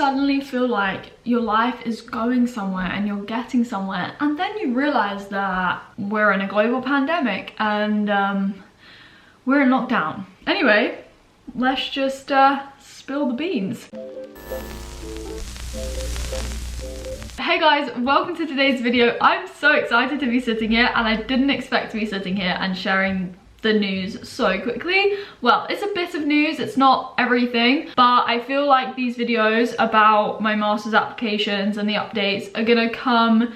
suddenly feel like your life is going somewhere and you're getting somewhere, and then you realize that we're in a global pandemic and we're in lockdown. Anyway, let's just spill the beans. Hey guys, welcome to today's video. I'm so excited to be sitting here, and I didn't expect to be sitting here and sharing the news so quickly. Well, it's a bit of news, it's not everything, but I feel like these videos about my master's applications and the updates are gonna come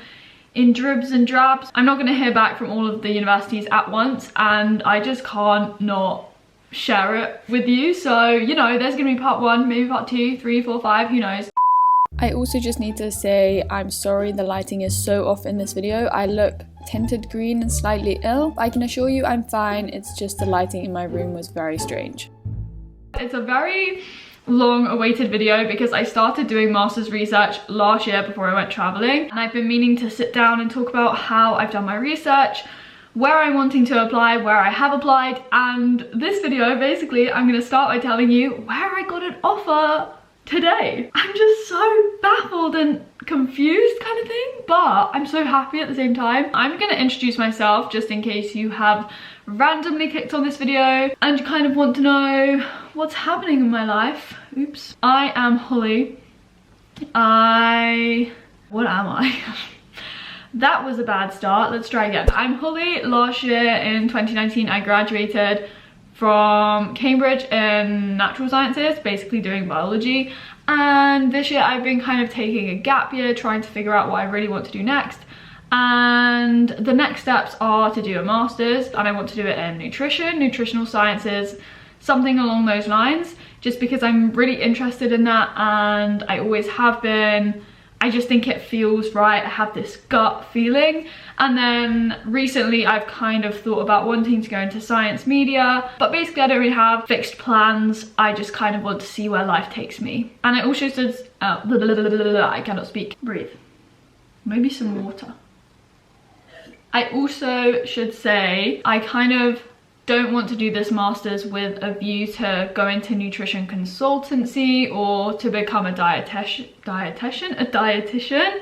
in dribs and drabs. I'm not gonna hear back from all of the universities at once, and I just can't not share it with you. So, you know, there's gonna be part 1, maybe part 2, 3, 4, 5, who knows. I also just need to say I'm sorry the lighting is so off in this video. I look tinted green and slightly ill. I can assure you I'm fine, it's just the lighting in my room was very strange. It's a very long awaited video because I started doing master's research last year before I went traveling, and I've been meaning to sit down and talk about how I've done my research, where I'm wanting to apply, where I have applied, and this video basically I'm going to start by telling you where I got an offer today. I'm just so baffled and confused kind of thing, but I'm so happy at the same time. I'm gonna introduce myself just in case you have randomly clicked on this video and you kind of want to know what's happening in my life. Oops. I am Holly. What am I? That was a bad start. Let's try again. I'm Holly. Last year in 2019 I graduated from Cambridge in natural sciences, basically doing biology, and this year I've been kind of taking a gap year, trying to figure out what I really want to do next. And the next steps are to do a master's, and I want to do it in nutrition, nutritional sciences, something along those lines, just because I'm really interested in that and I always have been. I just think it feels right. I have this gut feeling. And then recently I've kind of thought about wanting to go into science media, but basically I don't really have fixed plans. I just kind of want to see where life takes me. And I also said, I cannot speak. Breathe. Maybe some water. I also should say I kind of don't want to do this master's with a view to go into nutrition consultancy or to become a dietitian.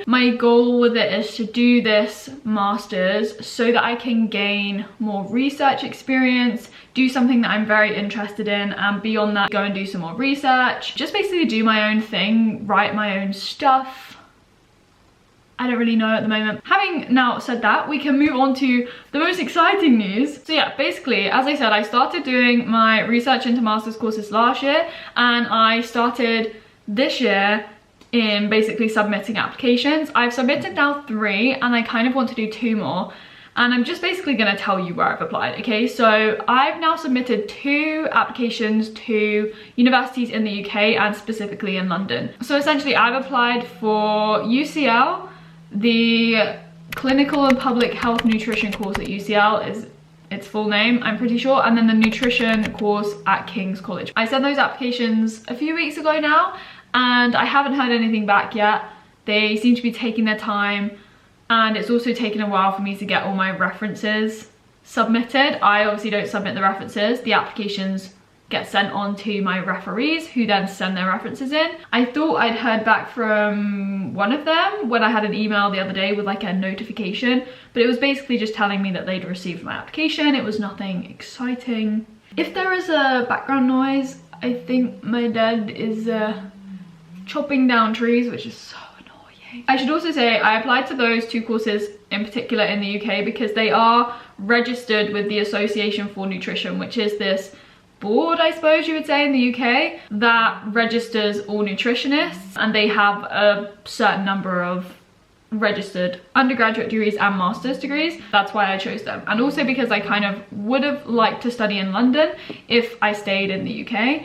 My goal with it is to do this master's so that I can gain more research experience, do something that I'm very interested in, and beyond that go and do some more research. Just basically do my own thing, write my own stuff. I don't really know at the moment. Having now said that, we can move on to the most exciting news. So yeah, basically, as I said, I started doing my research into master's courses last year, and I started this year in basically submitting applications. I've submitted now 3, and I kind of want to do 2 more. And I'm just basically gonna tell you where I've applied, okay? So I've now submitted 2 applications to universities in the UK and specifically in London. So essentially I've applied for UCL, the Clinical and Public Health Nutrition course at UCL is its full name, I'm pretty sure, and then the nutrition course at King's College. I sent those applications a few weeks ago now, and I haven't heard anything back yet. They seem to be taking their time, and it's also taken a while for me to get all my references submitted. I obviously don't submit the references. The applications get sent on to my referees, who then send their references in. I thought I'd heard back from one of them when I had an email the other day with like a notification, but it was basically just telling me that they'd received my application. It was nothing exciting. If there is a background noise, I think my dad is chopping down trees, which is so annoying. I should also say I applied to those 2 courses in particular in the UK because they are registered with the Association for Nutrition, which is this board, I suppose you would say, in the UK that registers all nutritionists, and they have a certain number of registered undergraduate degrees and master's degrees. That's why I chose them, and also because I kind of would have liked to study in London if I stayed in the UK.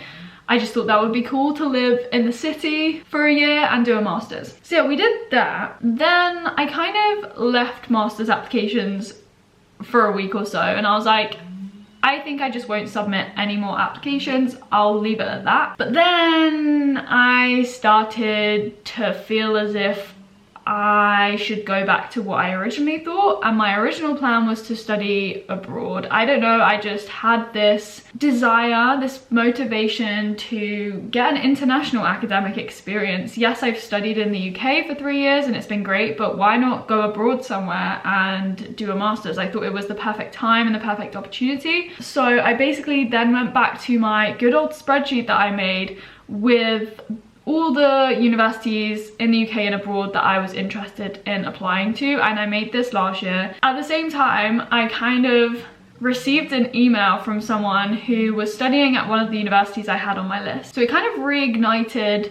I just thought that would be cool to live in the city for a year and do a master's. So yeah, we did that. Then I kind of left master's applications for a week or so, and I was like, I think I just won't submit any more applications. I'll leave it at that. But then I started to feel as if I should go back to what I originally thought, and my original plan was to study abroad. I don't know, I just had this desire, this motivation to get an international academic experience. Yes, I've studied in the UK for 3 years and it's been great, but why not go abroad somewhere and do a master's? I thought it was the perfect time and the perfect opportunity. So I basically then went back to my good old spreadsheet that I made with all the universities in the UK and abroad that I was interested in applying to, and I made this last year. At the same time, I kind of received an email from someone who was studying at one of the universities I had on my list. So it kind of reignited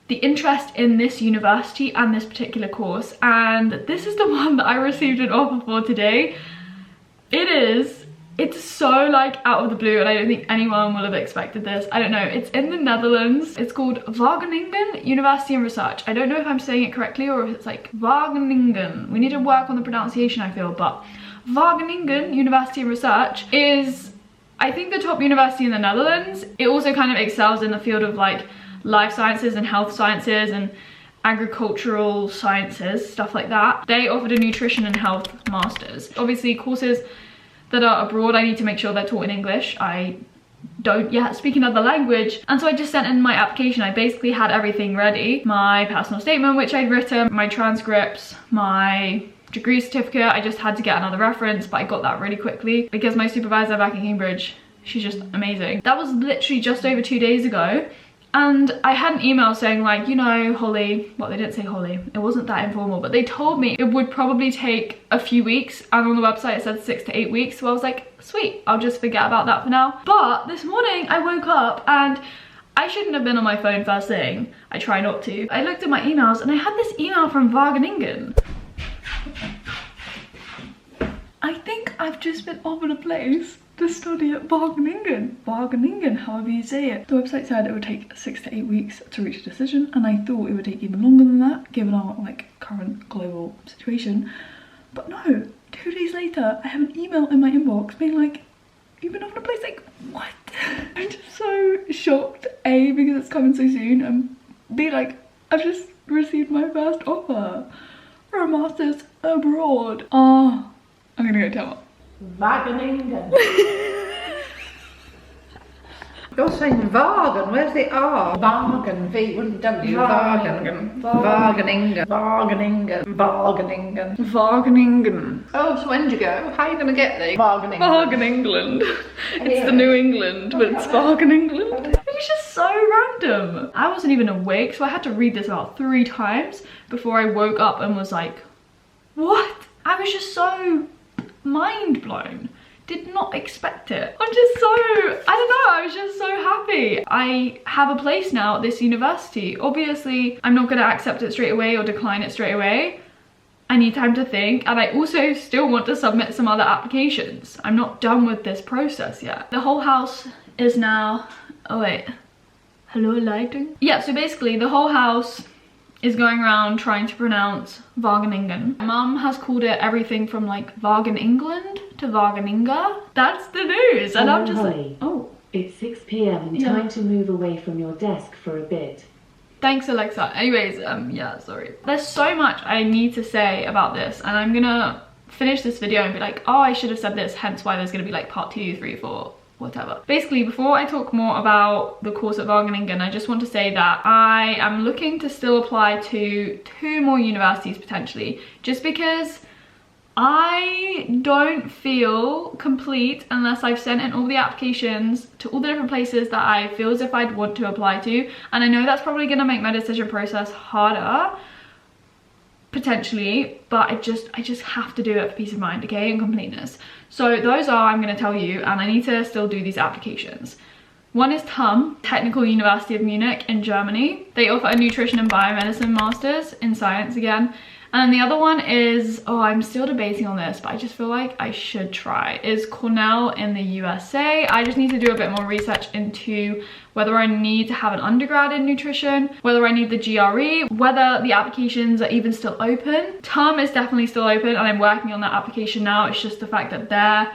the interest in this university and this particular course, and this is the one that I received an offer for today. It's so like out of the blue, and I don't think anyone will have expected this. I don't know, it's in the Netherlands. It's called Wageningen University and Research. I don't know if I'm saying it correctly or if it's like Wageningen. We need to work on the pronunciation, I feel, but Wageningen University and Research is, I think, the top university in the Netherlands. It also kind of excels in the field of like life sciences and health sciences and agricultural sciences, stuff like that. They offered a nutrition and health master's. Obviously, courses that are abroad, I need to make sure they're taught in English. I don't yet speak another language, and so I just sent in my application. I basically had everything ready. My personal statement, which I'd written, my transcripts, my degree certificate. I just had to get another reference, but I got that really quickly because my supervisor back in Cambridge, she's just amazing. That was literally just over 2 days ago. And I had an email saying like, you know, Holly, well, they didn't say Holly, it wasn't that informal, but they told me it would probably take a few weeks, and on the website it said 6 to 8 weeks. So I was like, sweet, I'll just forget about that for now. But this morning I woke up and I shouldn't have been on my phone first thing. I try not to. I looked at my emails and I had this email from Wageningen. I think I've just been offered a place to study at Wageningen. Wageningen, however you say it. The website said it would take 6 to 8 weeks to reach a decision, and I thought it would take even longer than that, given our like current global situation. But no, 2 days later, I have an email in my inbox being like, you've been offered a place. Like, what? I'm just so shocked, A, because it's coming so soon, and B, like, I've just received my first offer for a master's abroad. Oh, I'm gonna go tell her. Wageningen. You're saying Wagen, where's the R? Wagen, V-W, Wageningen. Wageningen. Wageningen. Wageningen. Wageningen. Oh, so when'd you go? How are you gonna get there? Wageningen. Wageningen. It's the New England, but it's Wageningen. It's just so random. I wasn't even awake, so I had to read this about 3 times before I woke up and was like, what? I was just so mind blown. Did not expect it. I'm just so, I don't know, I was just so happy. I have a place now at this university. Obviously, I'm not gonna accept it straight away or decline it straight away. I need time to think, and I also still want to submit some other applications. I'm not done with this process yet. The whole house is now, oh wait, hello lighting? Yeah, so basically the whole house is going around trying to pronounce Wageningen. Mum has called it everything from like Wagen England to Wageninga. That's the news, and I'm just Holly, like, oh. It's 6 p.m. and time to move away from your desk for a bit. Thanks, Alexa. Anyways, yeah, sorry. There's so much I need to say about this, and I'm gonna finish this video and be like, oh, I should have said this, hence why there's gonna be like part 2, 3, 4. Whatever. Basically, before I talk more about the course at Wageningen, I just want to say that I am looking to still apply to 2 more universities potentially, just because I don't feel complete unless I've sent in all the applications to all the different places that I feel as if I'd want to apply to, and I know that's probably going to make my decision process harder potentially, but I just have to do it for peace of mind, okay, and completeness. So those are, I'm going to tell you, and I need to still do these applications. One is TUM, Technical University of Munich in Germany. They offer a nutrition and biomedicine masters in science again. And the other one is, oh, I'm still debating on this, but I just feel like I should try, is Cornell in the USA. I just need to do a bit more research into whether I need to have an undergrad in nutrition, whether I need the GRE, whether the applications are even still open. TUM is definitely still open, and I'm working on that application now. It's just the fact that their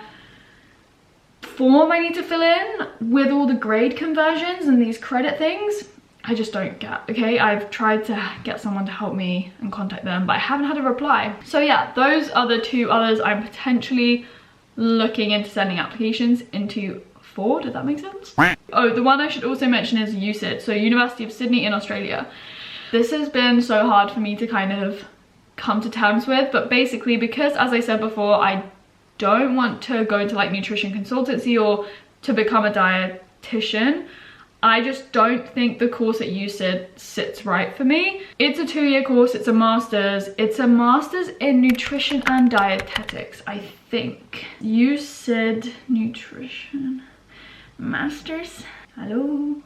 form I need to fill in with all the grade conversions and these credit things, I just don't get, okay? I've tried to get someone to help me and contact them, but I haven't had a reply. So yeah, those are the 2 others I'm potentially looking into sending applications into for. Did that make sense? Oh, the one I should also mention is USyd, so University of Sydney in Australia. This has been so hard for me to kind of come to terms with, but basically because, as I said before, I don't want to go into like nutrition consultancy or to become a dietitian. I just don't think the course at USyd sits right for me. It's a 2-year course, it's a master's. It's a master's in nutrition and dietetics, I think. USyd nutrition masters. Hello.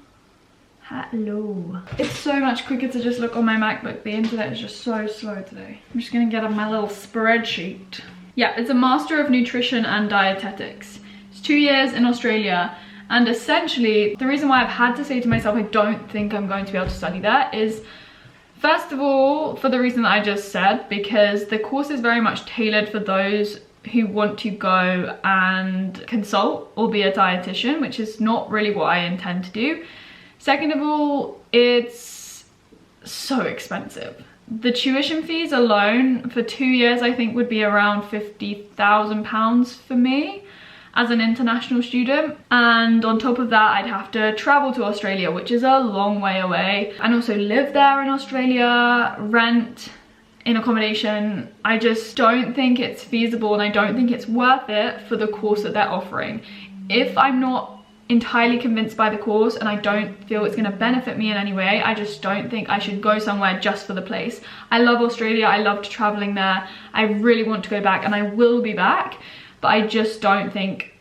Hello. It's so much quicker to just look on my MacBook. The internet is just so slow today. I'm just gonna get up my little spreadsheet. Yeah, it's a Master of Nutrition and Dietetics. It's 2 years in Australia. And essentially, the reason why I've had to say to myself I don't think I'm going to be able to study there is, first of all, for the reason that I just said, because the course is very much tailored for those who want to go and consult or be a dietitian, which is not really what I intend to do. Second of all, it's so expensive. The tuition fees alone for 2 years I think would be around £50,000 for me as an international student, and on top of that I'd have to travel to Australia, which is a long way away, and also live there in Australia, rent in accommodation. I just don't think it's feasible, and I don't think it's worth it for the course that they're offering. If I'm not entirely convinced by the course and I don't feel it's going to benefit me in any way, I just don't think I should go somewhere just for the place. I love Australia, I loved traveling there, I really want to go back and I will be back, but I just don't think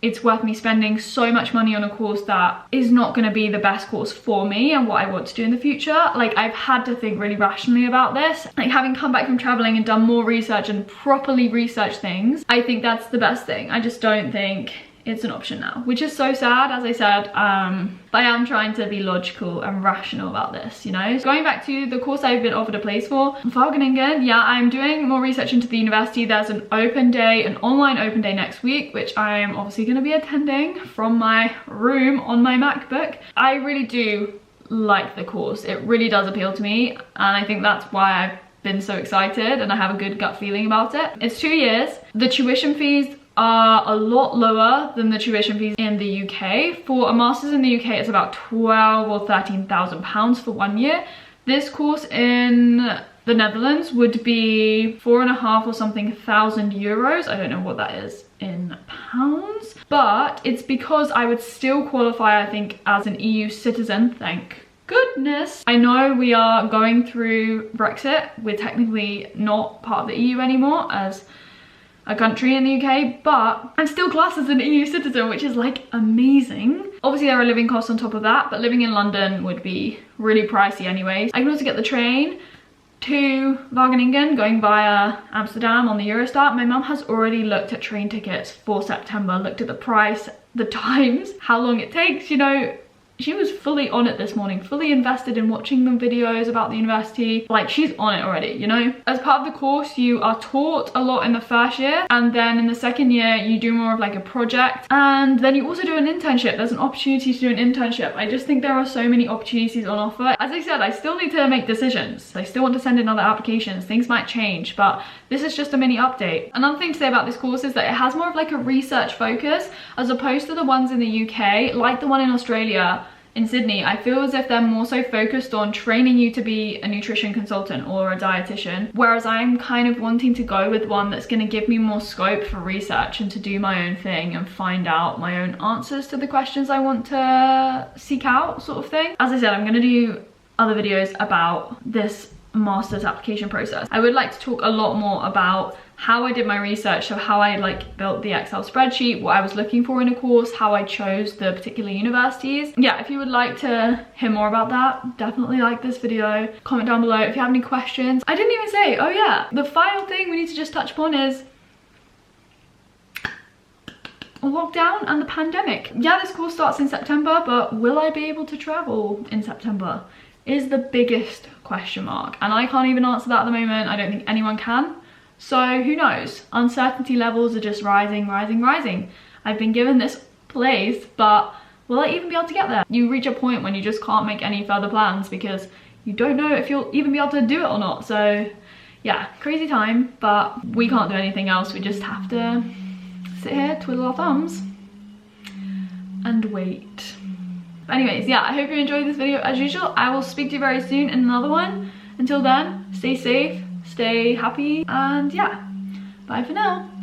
it's worth me spending so much money on a course that is not going to be the best course for me and what I want to do in the future. Like, I've had to think really rationally about this. Like, having come back from traveling and done more research and properly researched things, I think that's the best thing. I just don't think it's an option now, which is so sad, as I said, but I am trying to be logical and rational about this, you know. Going back to the course I've been offered a place for, Wageningen, yeah, I'm doing more research into the university. There's an open day, an online open day next week, which I'm obviously going to be attending from my room on my MacBook. I really do like the course. It really does appeal to me, and I think that's why I've been so excited and I have a good gut feeling about it. It's 2 years. The tuition fees are a lot lower than the tuition fees in the UK. For a master's in the UK, it's about £12,000 or £13,000 for 1 year. This course in the Netherlands would be 4.5 or something thousand euros. I don't know what that is in pounds, but it's because I would still qualify, I think, as an EU citizen, thank goodness. I know we are going through Brexit. We're technically not part of the EU anymore as a country in the UK, but I'm still classed as an EU citizen, which is like amazing. Obviously there are living costs on top of that, but living in London would be really pricey anyways. I can also get the train to Wageningen going via Amsterdam on the Eurostar. My mum has already looked at train tickets for September, looked at the price, the times, how long it takes, you know. She was fully on it this morning, fully invested in watching the videos about the university. Like, she's on it already, you know? As part of the course, you are taught a lot in the first year, and then in the second year, you do more of like a project, and then you also do an internship. There's an opportunity to do an internship. I just think there are so many opportunities on offer. As I said, I still need to make decisions. I still want to send in other applications. Things might change, but this is just a mini update. Another thing to say about this course is that it has more of like a research focus, as opposed to the ones in the UK, like the one in Australia. In Sydney, I feel as if they're more so focused on training you to be a nutrition consultant or a dietitian, whereas I'm kind of wanting to go with one that's going to give me more scope for research and to do my own thing and find out my own answers to the questions I want to seek out, sort of thing. As I said, I'm going to do other videos about this master's application process. I would like to talk a lot more about how I did my research, so how I like built the Excel spreadsheet, what I was looking for in a course, how I chose the particular universities. Yeah, if you would like to hear more about that, definitely like this video, comment down below if you have any questions. I didn't even say, oh yeah, the final thing we need to just touch upon is lockdown and the pandemic. Yeah, this course starts in September, but will I be able to travel in September is the biggest question mark, and I can't even answer that at the moment. I don't think anyone can. So who knows? Uncertainty levels are just rising, rising, rising. I've been given this place, but will I even be able to get there? You reach a point when you just can't make any further plans because you don't know if you'll even be able to do it or not. So yeah, crazy time, but we can't do anything else. We just have to sit here, twiddle our thumbs and wait. But anyways, yeah, I hope you enjoyed this video as usual. I will speak to you very soon in another one. Until then, stay safe, stay happy, and yeah, bye for now.